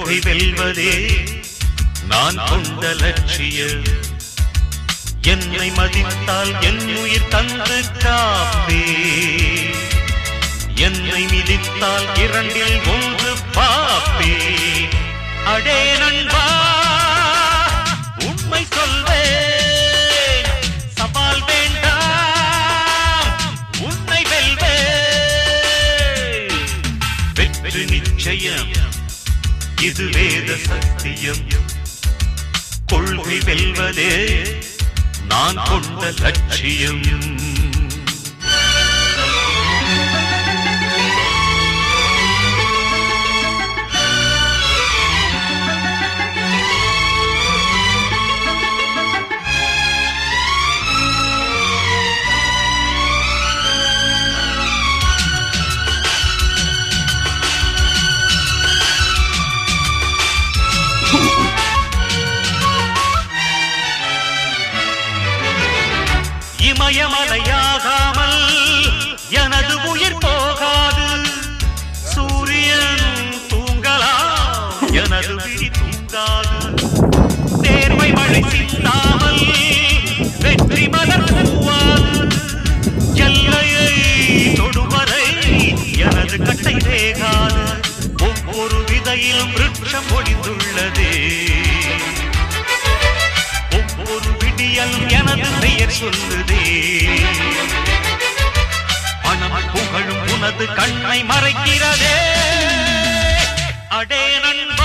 கொள்கை வெல்வதே நான் கொண்ட லட்சியம். என்னை மதித்தால் என் உயிர் தந்து காப்பே, என்னை மிதித்தால் இரண்டில் ஒன்று பாப்பே. அடே நண்பா உண்மை சொல்வேன், சவால் வேண்டாம் உன்னை வெல்வேன். வெற்றி நிச்சயம் இது வேத சத்தியம். கொள்கை வெல்வதே நான் கொண்ட லட்சியம். இமயமலையாகாமல் எனது உயிர் போகாது. சூரியன் தூங்கலாம், எனது விழி தூங்காது. நேர்மை மழை சிந்தாமல் வெற்றி மலர் பூவாது. எல்லையை தொடுவரை எனது கட்டை வேகாது. ஒவ்வொரு விதையிலும் விருட்சம் ஒளிந்துள்ளதே, ஒவ்வொரு விடியலும் எனது பெயர் சொல்லுதே. பணம் புகழும் உனது கண்ணை மறைக்கிறதே. அடே நண்பா